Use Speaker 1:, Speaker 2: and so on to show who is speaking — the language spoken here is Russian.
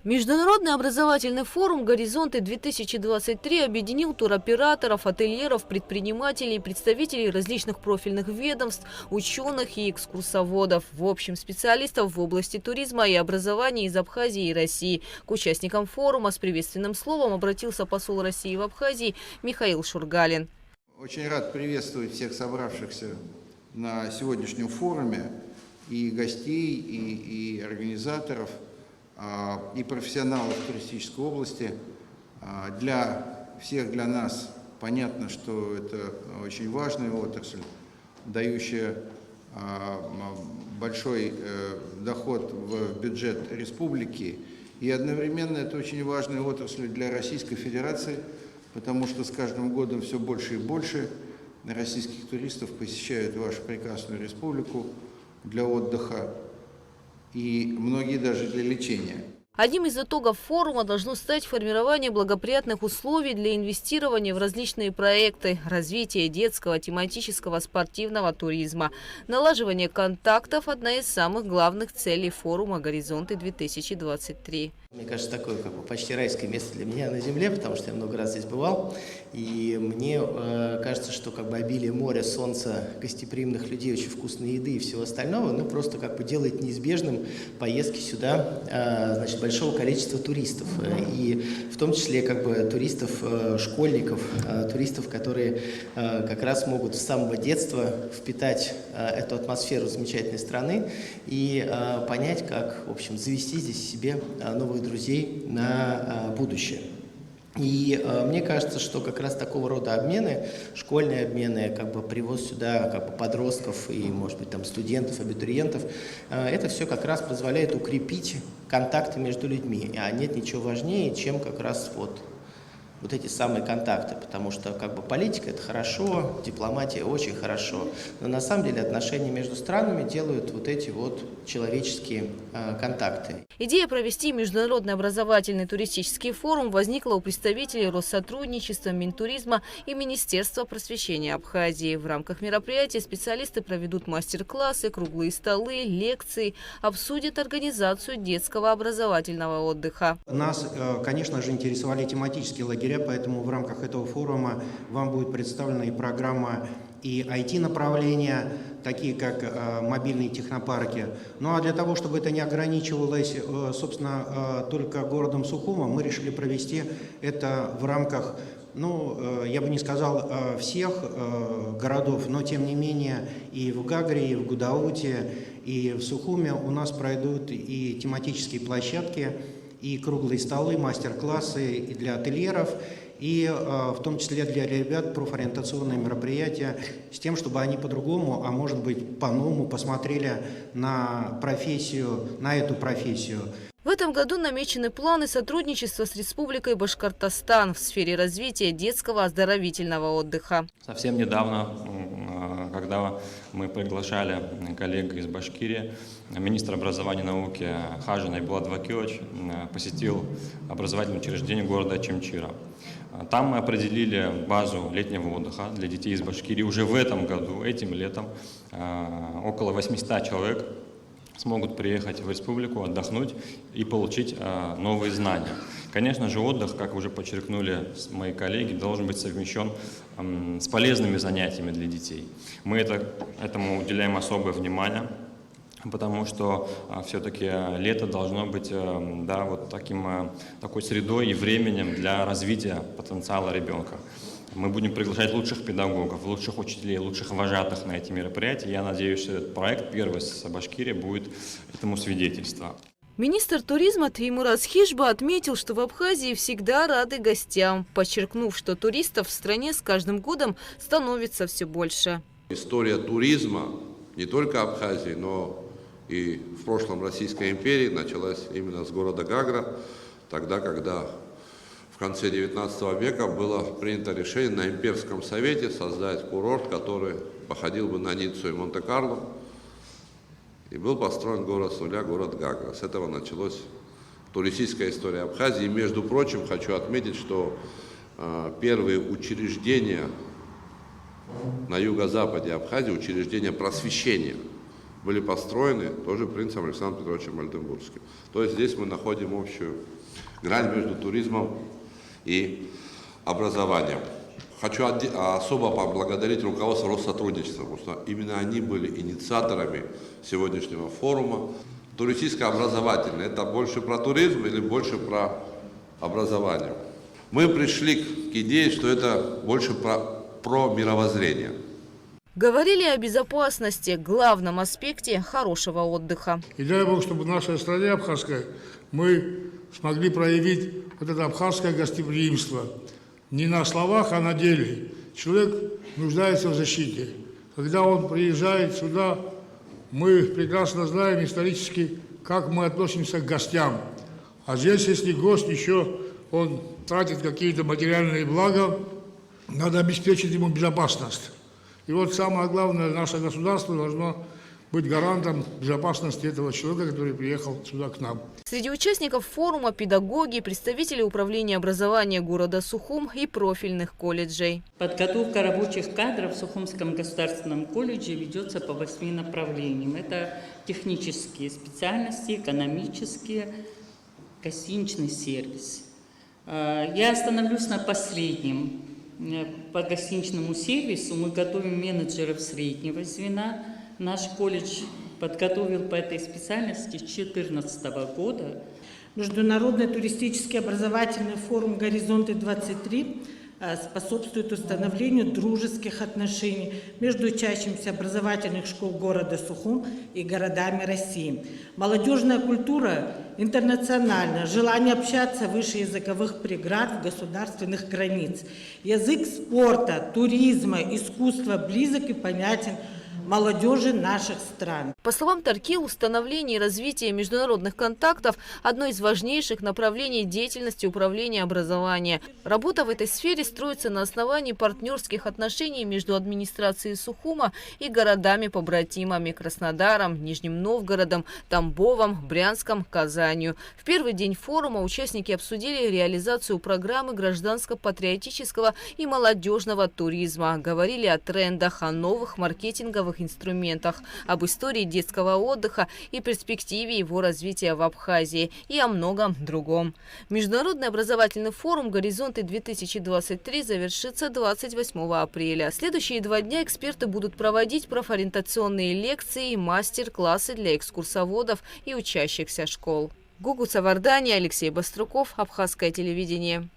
Speaker 1: Международный образовательный форум «Горизонты-2023» объединил туроператоров, ательеров, предпринимателей, представителей различных профильных ведомств, ученых и экскурсоводов, в общем, специалистов в области туризма и образования из Абхазии и России. К участникам форума с приветственным словом обратился посол России в Абхазии Михаил Шургалин.
Speaker 2: Очень рад приветствовать всех собравшихся на сегодняшнем форуме, и гостей, и организаторов, и профессионалов туристической области. Для всех, для нас понятно, что это очень важная отрасль, дающая большой доход в бюджет республики. И одновременно это очень важная отрасль для Российской Федерации, потому что с каждым годом все больше и больше российских туристов посещают вашу прекрасную республику для отдыха, и многие даже для лечения.
Speaker 1: Одним из итогов форума должно стать формирование благоприятных условий для инвестирования в различные проекты, развитие детского, тематического, спортивного туризма. Налаживание контактов – одна из самых главных целей форума «Горизонты-2023».
Speaker 3: Мне кажется, такое почти райское место для меня на земле, потому что я много раз здесь бывал. И мне кажется, что обилие моря, солнца, гостеприимных людей, очень вкусной еды и всего остального, просто делает неизбежным поездки сюда, большого количества туристов. И в том числе туристов, школьников, туристов, которые как раз могут с самого детства впитать эту атмосферу замечательной страны и понять, как, в общем, завести здесь себе новых друзей на будущее. И мне кажется, что как раз такого рода обмены, школьные обмены, привоз сюда подростков и, может быть, студентов, абитуриентов, это все как раз позволяет укрепить контакты между людьми. А нет ничего важнее, чем как раз вот эти самые контакты, потому что политика – это хорошо, дипломатия – очень хорошо, но на самом деле отношения между странами делают эти человеческие контакты.
Speaker 1: Идея провести международный образовательный туристический форум возникла у представителей Россотрудничества, Минтуризма и Министерства просвещения Абхазии. В рамках мероприятия специалисты проведут мастер-классы, круглые столы, лекции, обсудят организацию детского образовательного отдыха.
Speaker 4: Нас, конечно же, интересовали тематические лагеря, поэтому в рамках этого форума вам будет представлена и программа и IT-направления, такие как мобильные технопарки. Ну а для того, чтобы это не ограничивалось, собственно, только городом Сухумом, мы решили провести это в рамках, я бы не сказал всех городов, но тем не менее и в Гагре, и в Гудауте, и в Сухуме у нас пройдут и тематические площадки, и круглые столы, мастер-классы и для ательеров, и в том числе для ребят профориентационные мероприятия с тем, чтобы они по-другому, а может быть по-новому посмотрели на профессию, на эту профессию.
Speaker 1: В этом году намечены планы сотрудничества с Республикой Башкортостан в сфере развития детского оздоровительного отдыха.
Speaker 5: Совсем недавно, когда мы приглашали коллег из Башкирии, министр образования и науки Хажи Найбулат Вакилович посетил образовательное учреждение города Чимчира. Там мы определили базу летнего отдыха для детей из Башкирии. Уже в этом году, этим летом, около 800 человек смогут приехать в республику, отдохнуть и получить новые знания. Конечно же, отдых, как уже подчеркнули мои коллеги, должен быть совмещен с полезными занятиями для детей. Мы этому уделяем особое внимание, потому что все-таки лето должно быть такой средой и временем для развития потенциала ребенка. Мы будем приглашать лучших педагогов, лучших учителей, лучших вожатых на эти мероприятия. Я надеюсь, что этот проект первый с Башкирии будет этому свидетельством.
Speaker 1: Министр туризма Теймур Асхижба отметил, что в Абхазии всегда рады гостям, подчеркнув, что туристов в стране с каждым годом становится все больше.
Speaker 6: История туризма не только Абхазии, но и в прошлом Российской империи началась именно с города Гагра, тогда, когда в конце XIX века было принято решение на имперском совете создать курорт, который походил бы на Ниццу и Монте-Карло. И был построен город с нуля, город Гагра. С этого началась туристическая история Абхазии. И, между прочим, хочу отметить, что первые учреждения на юго-западе Абхазии, учреждения просвещения, были построены тоже принцем Александром Петровичем Ольденбургским. То есть здесь мы находим общую грань между туризмом и образованием. Хочу особо поблагодарить руководство Россотрудничества, потому что именно они были инициаторами сегодняшнего форума. Туристическо-образовательный – это больше про туризм или больше про образование? Мы пришли к идее, что это больше про мировоззрение.
Speaker 1: Говорили о безопасности, главном аспекте хорошего отдыха.
Speaker 7: И дай Бог, чтобы в нашей стране абхазской мы смогли проявить вот это абхазское гостеприимство. Не на словах, а на деле. Человек нуждается в защите. Когда он приезжает сюда, мы прекрасно знаем исторически, как мы относимся к гостям. А здесь, если гость еще, он тратит какие-то материальные блага, надо обеспечить ему безопасность. И вот самое главное, наше государство должно быть гарантом безопасности этого человека, который приехал сюда к нам.
Speaker 1: Среди участников форума педагоги, представители управления образования города Сухум и профильных колледжей.
Speaker 8: Подготовка рабочих кадров в Сухумском государственном колледже ведется по 8 направлениям. Это технические специальности, экономические, гостиничный сервис. Я остановлюсь на последнем. По гостиничному сервису мы готовим менеджеров среднего звена. Наш колледж подготовил по этой специальности с 2014 года.
Speaker 9: Международный туристический образовательный форум «Горизонты-23» способствует установлению дружеских отношений между учащимися образовательных школ города Сухум и городами России. Молодежная культура интернациональна, желание общаться выше языковых преград государственных границ. Язык спорта, туризма, искусства близок и понятен молодежи наших стран.
Speaker 1: По словам Тарки, установление и развитие международных контактов – одно из важнейших направлений деятельности управления образования. Работа в этой сфере строится на основании партнерских отношений между администрацией Сухума и городами-побратимами Краснодаром, Нижним Новгородом, Тамбовом, Брянском, Казанью. В первый день форума участники обсудили реализацию программы гражданско-патриотического и молодежного туризма. Говорили о трендах, о новых маркетинговых инструментах, об истории детского отдыха и перспективе его развития в Абхазии и о многом другом. Международный образовательный форум «Горизонты-2023» завершится 28 апреля. Следующие 2 дня эксперты будут проводить профориентационные лекции и мастер-классы для экскурсоводов и учащихся школ. Гугу Савардани, Алексей Баструков, Абхазское телевидение.